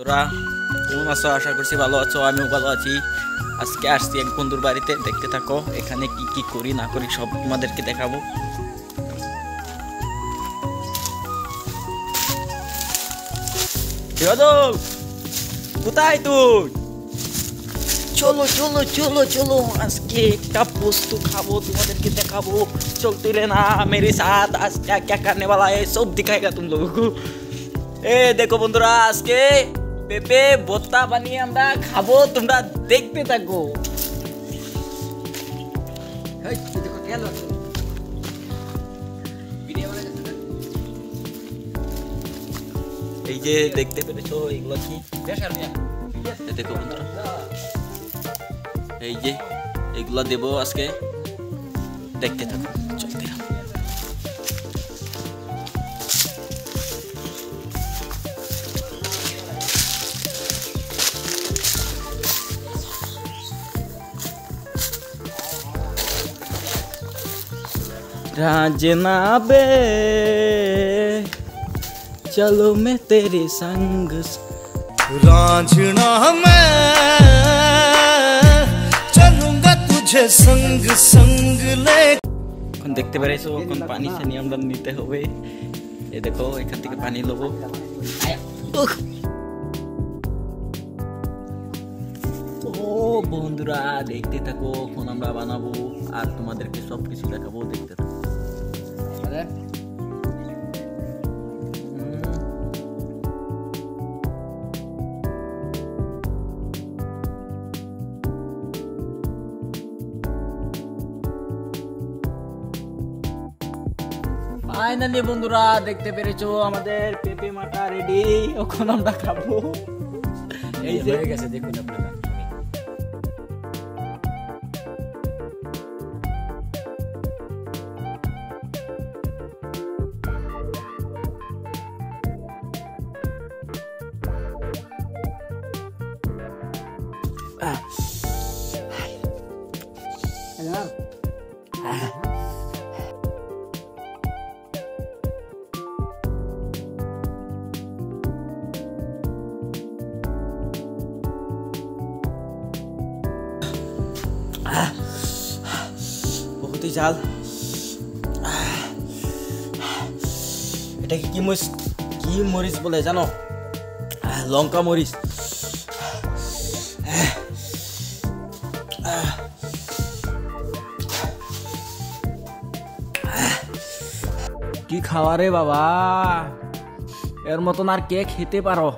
তোরা কেমন আছো? আশা করছি ভালো আছো, আমিও ভালো আছি। আজকে আসছি এক বন্ধুর বাড়িতে, দেখতে থাকো এখানে কি কি করি না করি সব তোমাদেরকে দেখাবো। কোথায় তুই? চলো চলো চলো চলো, আজকে একটা বস্তু খাবো, তোমাদেরকে দেখাবো। চলते रहना मेरे साथ, आज क्या क्या करने वाला है सब दिखाएगा तुम लोगों को। এ দেখো বন্ধুরা, আজকে পেঁপে ভর্তা বানিয়ে আমরা খাবো, তোমরা দেখতে থাকো। এই যে দেখতে পেরেছো এগুলো কি? দেখো বন্ধুরা, এই যে এগুলা দেবো আজকে, দেখতে থাকো। চলতে राजनाबे चलो मैं तेरे संग, रांझना मैं चलूंगा तुझे संग संग ले। এখন দেখতে পেরেছো, এখন পানি ছানি আমরা নিতে হবে। এই দেখো এখান থেকে পানি লবো। ও বন্ধুরা দেখতে থাকো, এখন আমরা বানাবো আর তোমাদেরকে সবকিছু দেখাবো, দেখতে থাকো। ফাইনালি বন্ধুরা দেখতে পেরেছো, আমাদের পেঁপে মাখা রেডি, এখন আমরা খাবো। এই যে হয়ে গেছে, দেখুন আপনারা। বহুতই ঝাল। এটাকে কি মরিচ, কি মরিচ বলে জানো? লঙ্কা মরিচ। কি খাওয়া রে বাবা, এর মতন আর কে খেতে পারো?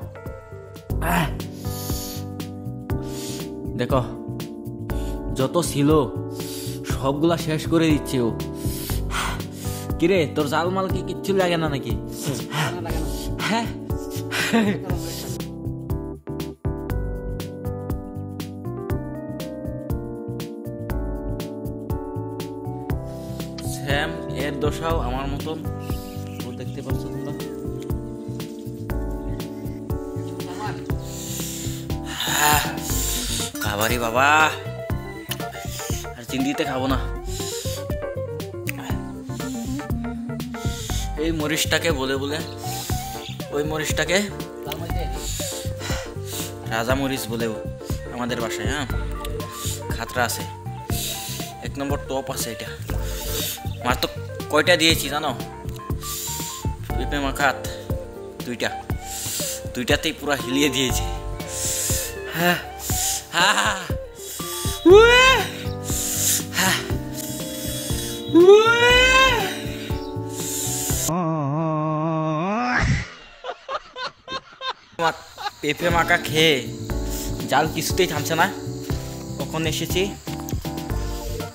দেখো যত ছিল সবগুলা শেষ করে দিচ্ছে ও। কিরে তোর জাল মাল কি কিচ্ছু লাগে না নাকি? হ্যাঁ স্যাম এর দশাও আমার মতন, ও দেখতে পাচ্ছ তোমরা। খাবারই বাবা, আর চিন্তিতে খাবো না। এই মরিচটাকে বলে বলে, ওই মরিচটাকে রাজা মরিচ বলেও আমাদের বাসায়। হ্যাঁ খাতরা আছে, 1 নম্বর টপ আছে এটা। মাত্র কয়টা দিয়েছি জানো? পেঁপে মাখাত দুইটাতেই পুরো হিলিয়ে দিয়েছে। হ্যাঁ হ্যাঁ পেঁপে মাখা খেয়ে জাল কিছুতেই থামছে না। কখন এসেছি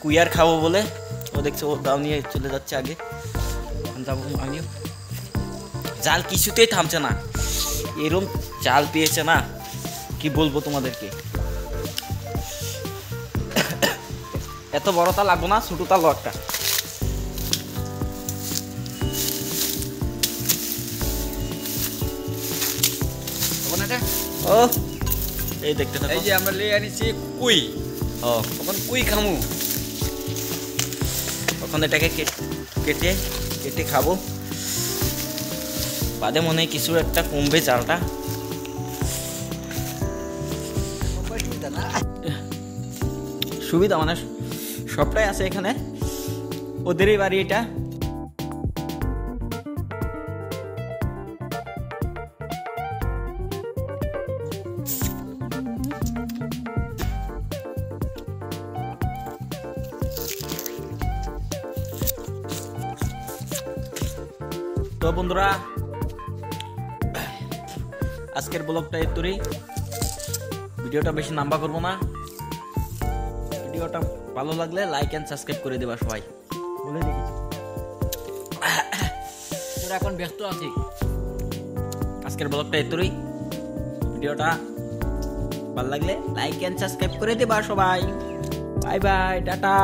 কুইয়ার খাবো বলে, ও দেখছে ও দাও নিয়ে চলে যাচ্ছে আগে, যাবো আমিও। জাল কিছুতেই থামছে না, এরম জাল পেয়েছে না কি বলবো তোমাদেরকে। এত বড়টা লাগবো না, ছোটটা লো একটা। ও এই দেখতে থাকো, এই যে আমরা লিয়ে আনিছি কুই। ও তখন কুই খামু, তখন এটাকে কেটে কেটে খাবো। বাদে মনে হয় কিছু একটা কমবে চালটা। সুবিধা মানে সবটাই আছে এখানে, ওদেরই বাড়ি এটা। তো বন্ধুরা, আজকের ব্লগটা এতই। ভিডিওটা বেশি লম্বা করবো না। ভিডিওটা ভালো লাগলে লাইক এন্ড সাবস্ক্রাইব করে দেবা সবাই, বলে দেখেছি। এখন ব্যস্ত আছি। আজকের ব্লগটা এতই। ভিডিওটা ভালো লাগলে লাইক এন্ড সাবস্ক্রাইব করে দেবা সবাই। Bye bye, tata.